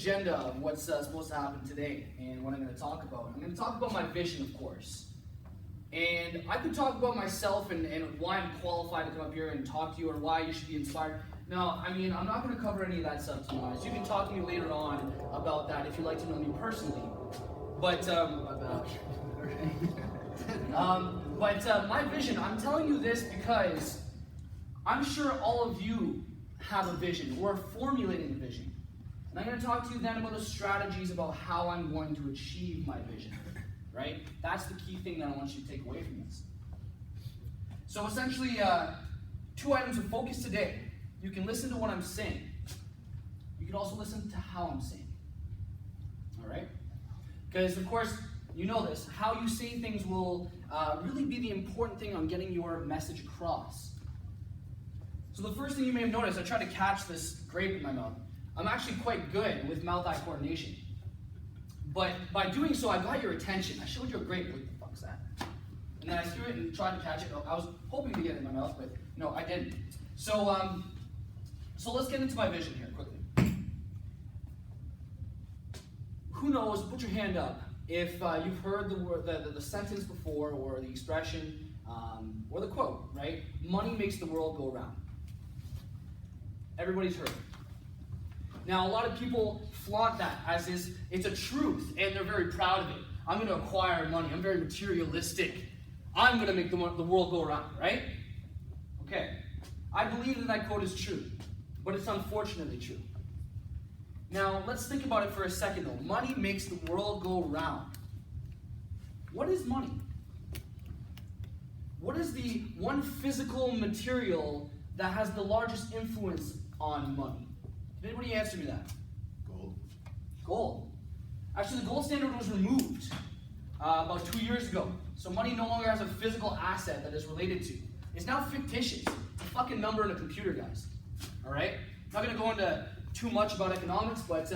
agenda of what's supposed to happen today and what I'm going to talk about. I'm going to talk about my vision, of course. And I could talk about myself and why I'm qualified to come up here and talk to you or why you should be inspired. No, I mean, I'm not going to cover any of that stuff to you guys. You can talk to me later on about that if you'd like to know me personally. But, my vision, I'm telling you this because I'm sure all of you have a vision or are formulating a vision. And I'm going to talk to you then about the strategies about how I'm going to achieve my vision. Right? That's the key thing that I want you to take away from this. So essentially, 2 items of focus today. You can listen to what I'm saying. You can also listen to how I'm saying. All right? Because, of course, you know this. How you say things will really be the important thing on getting your message across. So the first thing you may have noticed, I tried to catch this grape in my mouth. I'm actually quite good with mouth-eye coordination. But by doing so, I got your attention. I showed you a grape. What the fuck's that? And then I threw it and tried to catch it. I was hoping to get it in my mouth, but no, I didn't. So, so let's get into my vision here quickly. Who knows? Put your hand up if you've heard the word, the sentence before, or the expression, or the quote. Right? Money makes the world go round. Everybody's heard it. Now, a lot of people flaunt that as is, it's a truth, and they're very proud of it. I'm going to acquire money. I'm very materialistic. I'm going to make the world go around, right? Okay. I believe that quote is true, but it's unfortunately true. Now, let's think about it for a second, though. Money makes the world go round. What is money? What is the one physical material that has the largest influence on money? Can anybody answer me that? Gold. Gold. Actually, the gold standard was removed about 2 years ago. So money no longer has a physical asset that is related to. It's now fictitious. It's a fucking number in a computer, guys. All right? I'm not going to go into too much about economics, but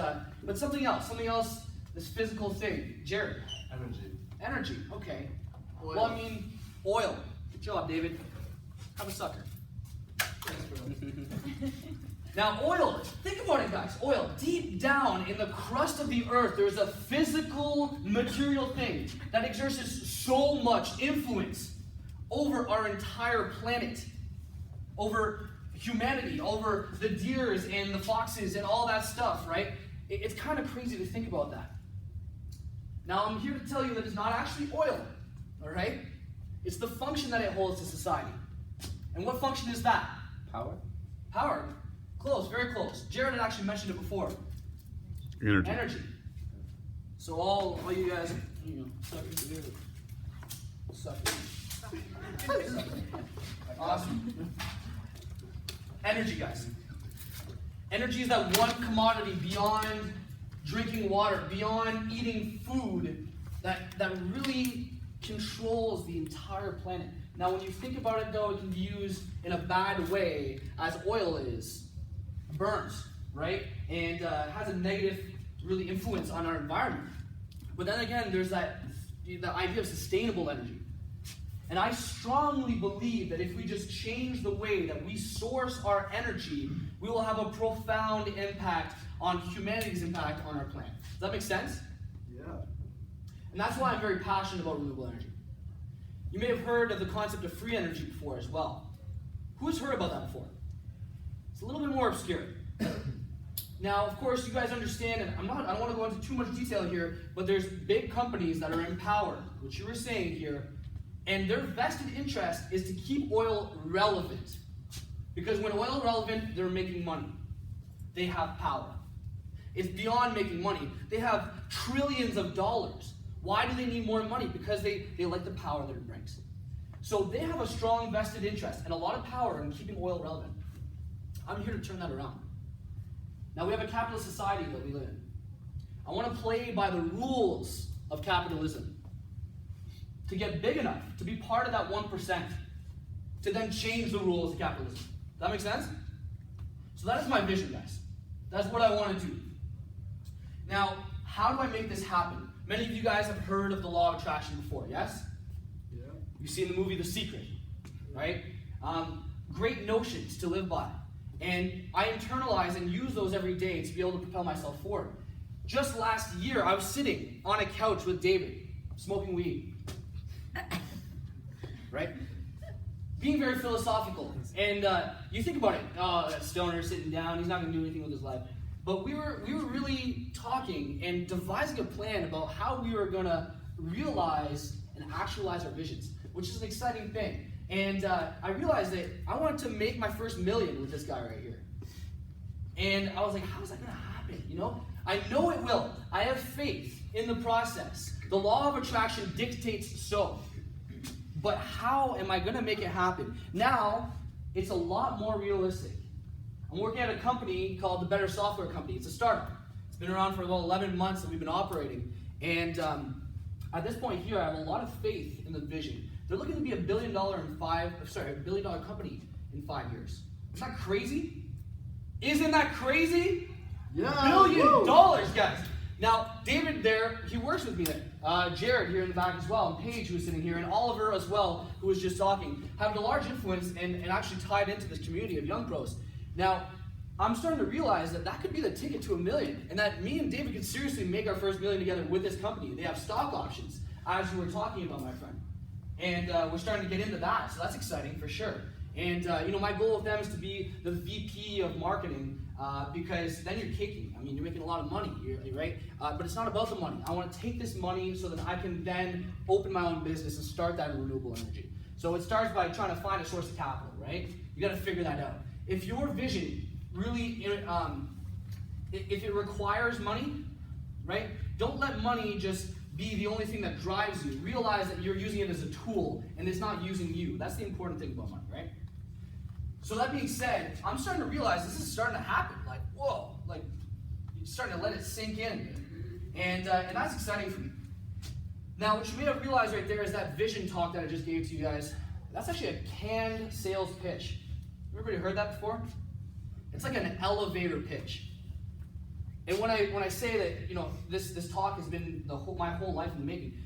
something else, this physical thing. Jared. Energy. Okay. Oil. Well, I mean, oil. Good job, David. Have a sucker. Thanks, bro. Now, oil, think about it, guys. Oil, deep down in the crust of the earth, there's a physical, material thing that exerts so much influence over our entire planet, over humanity, over the deers and the foxes and all that stuff, right? It's kind of crazy to think about that. Now, I'm here to tell you that it's not actually oil, all right? It's the function that it holds to society. And what function is that? Power. Power. Close, very close. Jared had actually mentioned it before. Energy. So all you guys, suck it. Awesome. Energy, guys. Energy is that one commodity beyond drinking water, beyond eating food, that really controls the entire planet. Now, when you think about it, though, it can be used in a bad way, as oil is. Burns, right? And has a negative, really, influence on our environment. But then again, there's the idea of sustainable energy. And I strongly believe that if we just change the way that we source our energy, we will have a profound impact on humanity's impact on our planet. Does that make sense? Yeah. And that's why I'm very passionate about renewable energy. You may have heard of the concept of free energy before as well. Who has heard about that before? It's a little bit more obscure. Now, of course, you guys understand, and I don't want to go into too much detail here, but there's big companies that are in power, which you were saying here, and their vested interest is to keep oil relevant. Because when oil is relevant, they're making money. They have power. It's beyond making money. They have trillions of dollars. Why do they need more money? Because they like the power that it brings. So they have a strong vested interest and a lot of power in keeping oil relevant. I'm here to turn that around. Now, we have a capitalist society that we live in. I want to play by the rules of capitalism to get big enough to be part of that 1%, to then change the rules of capitalism. Does that make sense? So that is my vision, guys. That's what I want to do. Now, how do I make this happen? Many of you guys have heard of the law of attraction before, yes? Yeah. You've seen the movie The Secret, right? Great notions to live by. And I internalize and use those every day to be able to propel myself forward. just last year, I was sitting on a couch with David, smoking weed. Right? Being very philosophical. And you think about it, that stoner sitting down, he's not going to do anything with his life. But we were really talking and devising a plan about how we were going to realize and actualize our visions, which is an exciting thing. And I realized that I wanted to make my first million with this guy right here. And I was like, how is that going to happen? You know? I know it will. I have faith in the process. The law of attraction dictates so. But how am I going to make it happen? Now, it's a lot more realistic. I'm working at a company called the Better Software Company. It's a startup. It's been around for about 11 months that we've been operating. And at this point here, I have a lot of faith in the vision. They're looking to be a $1 billion company in 5 years. Isn't that crazy? Isn't that crazy? Yeah. $1 billion, guys. Now, David there, he works with me there. Jared here in the back as well, and Paige who was sitting here, and Oliver as well, who was just talking, having a large influence and actually tied into this community of young pros. Now, I'm starting to realize that that could be the ticket to $1 million, and that me and David could seriously make our first $1 million together with this company. They have stock options, as you were talking about, my friend. And we're starting to get into that, so that's exciting for sure. And my goal with them is to be the VP of marketing, because then you're kicking. I mean, you're making a lot of money, right? But it's not about the money. I want to take this money so that I can then open my own business and start that in renewable energy. So it starts by trying to find a source of capital, right? You got to figure that out. If your vision really, if it requires money, right? Don't let money just be the only thing that drives you. Realize that you're using it as a tool and it's not using you. That's the important thing about money, right? So that being said, I'm starting to realize this is starting to happen. Like, whoa, like you're starting to let it sink in. And that's exciting for me. Now, what you may have realized right there is that vision talk that I just gave to you guys. That's actually a canned sales pitch. Everybody heard that before? It's like an elevator pitch. And when I say that, this talk has been my whole life in the making,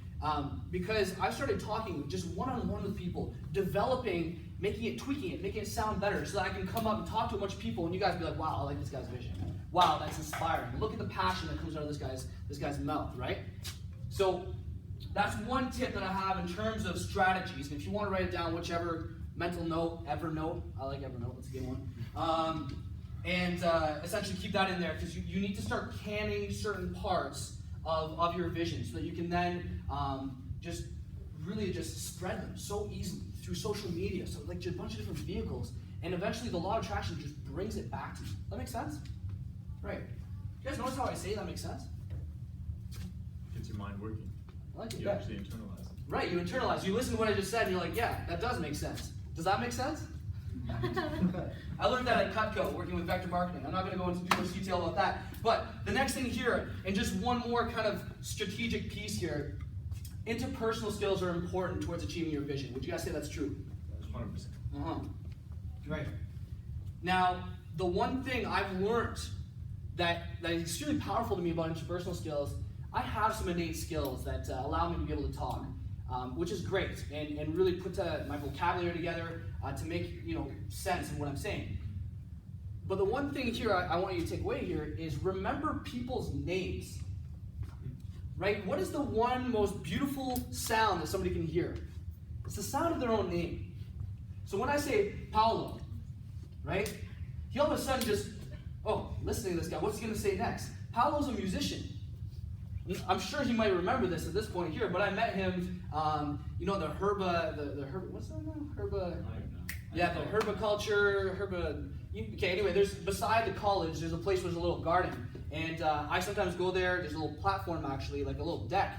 because I started talking just one-on-one with people, developing, making it, tweaking it, making it sound better, so that I can come up and talk to a bunch of people, and you guys be like, wow, I like this guy's vision. Wow, that's inspiring. Look at the passion that comes out of this guy's mouth, right? So that's one tip that I have in terms of strategies. And if you want to write it down, whichever mental note, Evernote, I like Evernote, that's a good one. Essentially keep that in there, because you need to start canning certain parts of your vision so that you can then just spread them so easily through social media, so like just a bunch of different vehicles, and eventually the law of attraction just brings it back to you. That makes sense? Right. You guys notice how I say that makes sense? Gets your mind working. I like it. You actually internalize it. Right, you internalize. You listen to what I just said and you're like, yeah, that does make sense. Does that make sense? I learned that at Cutco, working with vector marketing. I'm not going to go into too much detail about that. But the next thing here, and just one more kind of strategic piece here, interpersonal skills are important towards achieving your vision. Would you guys say that's true? 100%. Right. Now, the one thing I've learned that is extremely powerful to me about interpersonal skills, I have some innate skills that allow me to be able to talk, which is great, and really put my vocabulary together to make sense in what I'm saying. But the one thing here I want you to take away here is remember people's names. Right? What is the one most beautiful sound that somebody can hear? It's the sound of their own name. So when I say Paulo, right? He all of a sudden just, listening to this guy, what's he going to say next? Paulo's a musician. I'm sure he might remember this at this point here, but I met him, the herba, what's that name? Herba, yeah, the herbiculture, okay, anyway, there's, beside the college, there's a place where there's a little garden, and I sometimes go there. There's a little platform, actually, like a little deck,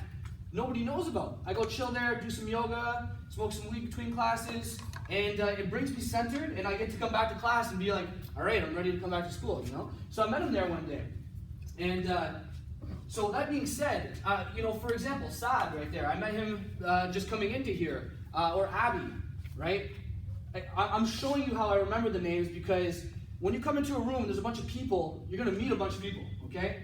nobody knows about. I go chill there, do some yoga, smoke some weed between classes, and it brings me centered, and I get to come back to class and be like, all right, I'm ready to come back to school, So I met him there one day, and so that being said, for example, Saad right there, I met him just coming into here, or Abby, right? I'm showing you how I remember the names, because when you come into a room and there's a bunch of people, you're going to meet a bunch of people, okay?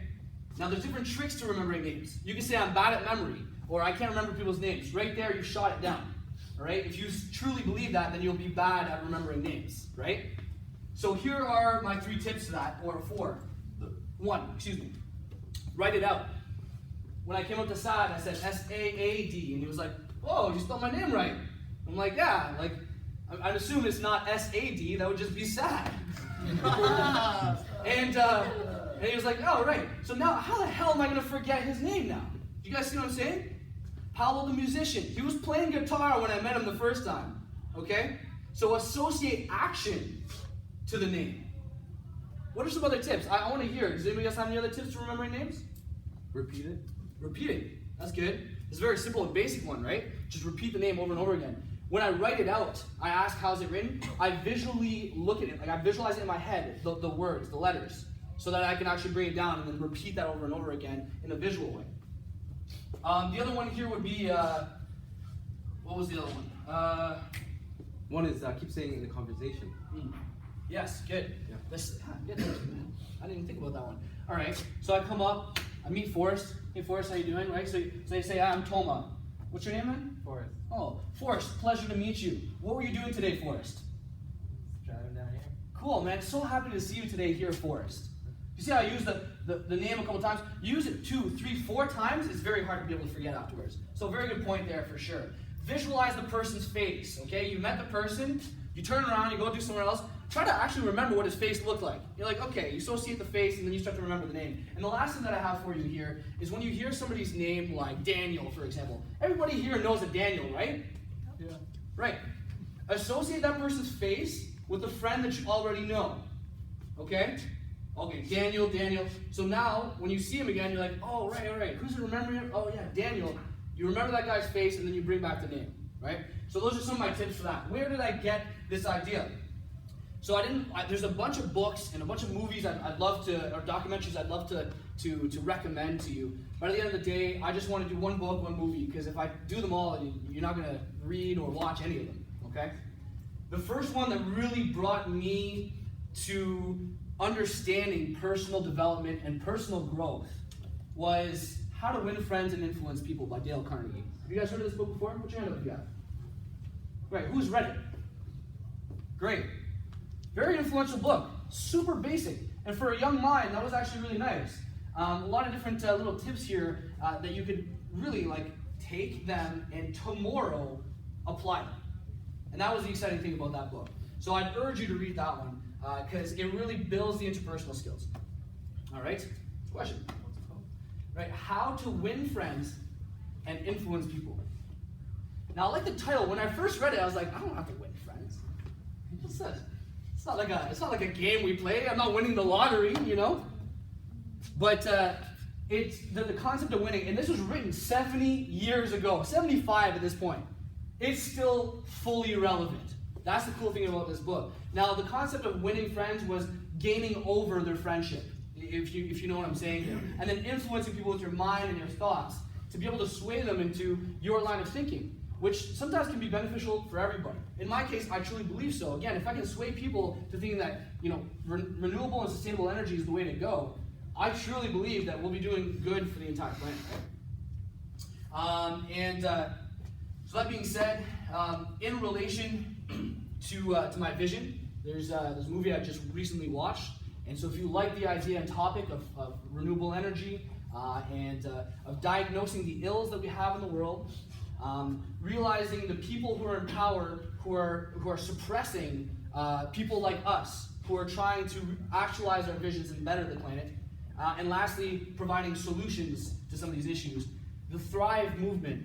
Now, there's different tricks to remembering names. You can say I'm bad at memory, or I can't remember people's names. Right there, you shot it down, all right? If you truly believe that, then you'll be bad at remembering names, right? So here are my 3 tips to that, or 4. write it out. When I came up to Saad, I said S-A-A-D, and he was like, "Oh, you spelled my name right." I'm like, "Yeah, like, I'd assume it's not S-A-D, that would just be Saad." and he was like, "Oh, right. So now, how the hell am I going to forget his name now?" You guys see what I'm saying? Paolo the musician. He was playing guitar when I met him the first time. Okay? So associate action to the name. What are some other tips? I want to hear. Does anybody else have any other tips for remembering names? Repeat it. Repeat it. That's good. It's a very simple and basic one, right? Just repeat the name over and over again. When I write it out, I ask how's it written. I visually look at it. Like I visualize it in my head, the words, the letters, so that I can actually bring it down and then repeat that over and over again in a visual way. The other one here would be, what was the other one? One is keep saying it in the conversation. Yes, good. Yeah. Good. I didn't even think about that one. All right, so I come up, I meet Forrest. Hey, Forrest, how you doing? Right? So they say, "Hi, I'm Thoma." What's your name, man? Forrest. Oh, Forrest, pleasure to meet you. What were you doing today, Forrest? Driving down here. Cool, man. So happy to see you today here, Forrest. You see how I use the name a couple times? Use it 2, 3, 4 times, it's very hard to be able to forget afterwards. So very good point there for sure. Visualize the person's face, okay? You met the person, you turn around, you go do somewhere else. Try to actually remember what his face looked like. You're like, okay, you associate the face and then you start to remember the name. And the last thing that I have for you here is when you hear somebody's name like Daniel, for example. Everybody here knows a Daniel, right? Yeah. Right. Associate that person's face with a friend that you already know. Okay? Okay, Daniel. So now, when you see him again, you're like, oh, right. Who's remembering him? Oh, yeah, Daniel. You remember that guy's face, and then you bring back the name, right? So those are some of my tips for that. Where did I get this idea? So there's a bunch of books and a bunch of movies I'd love to, or documentaries I'd love to recommend to you. But at the end of the day, I just want to do one book, one movie, because if I do them all, you're not going to read or watch any of them, okay? The first one that really brought me to understanding personal development and personal growth was How to Win Friends and Influence People by Dale Carnegie. Have you guys heard of this book before? Put your hand up if you have. Right, who's read it? Great. Very influential book. Super basic. And for a young mind, that was actually really nice. A lot of different little tips here that you could really take them and tomorrow apply them. And that was the exciting thing about that book. So I'd urge you to read that one because it really builds the interpersonal skills. All right? Question. What's it called? Right, How to Win Friends and Influence People. Now, I like the title. When I first read it, I was like, I don't have to win friends. What's this? It's not like a game we play. I'm not winning the lottery, you know? But it's the concept of winning, and this was written 70 years ago, 75 at this point. It's still fully relevant. That's the cool thing about this book. Now, the concept of winning friends was gaining over their friendship, if you know what I'm saying here. And then influencing people with your mind and your thoughts to be able to sway them into your line of thinking, which sometimes can be beneficial for everybody. In my case, I truly believe so. Again, if I can sway people to thinking that renewable and sustainable energy is the way to go, I truly believe that we'll be doing good for the entire planet. Right? So that being said, in relation to my vision, there's a movie I just recently watched. And so if you like the idea and topic of renewable energy and of diagnosing the ills that we have in the world, realizing the people who are in power who are suppressing people like us, who are trying to actualize our visions and better the planet, and lastly, providing solutions to some of these issues. The Thrive movement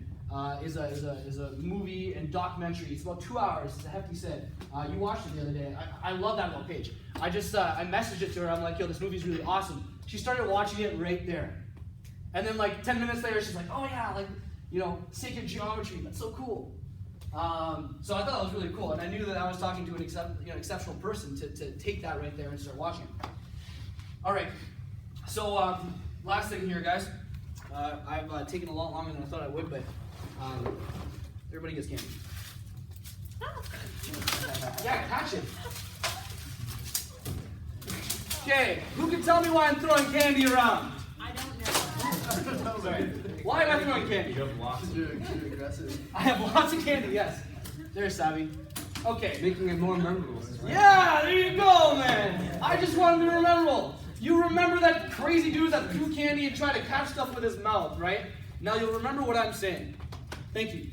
is a movie and documentary. It's about 2 hours. It's a hefty set. You watched it the other day. I love that little page. I messaged it to her. I'm like, yo, this movie's really awesome. She started watching it right there. And then 10 minutes later, she's like, oh yeah, sacred geometry. That's so cool. So I thought that was really cool. And I knew that I was talking to an exceptional person to take that right there and start watching it. All right. So last thing here, guys. I've taken a lot longer than I thought I would, but everybody gets candy. Yeah, catch it. Okay, who can tell me why I'm throwing candy around? I don't know. Sorry. Why am I throwing candy? You have lots of aggressive. I have lots of candy, yes. There's Savvy. Okay. Making it more memorable. Right? Yeah, there you go, man. I just want to be memorable. You remember that crazy dude that threw candy and tried to catch stuff with his mouth, right? Now you'll remember what I'm saying. Thank you.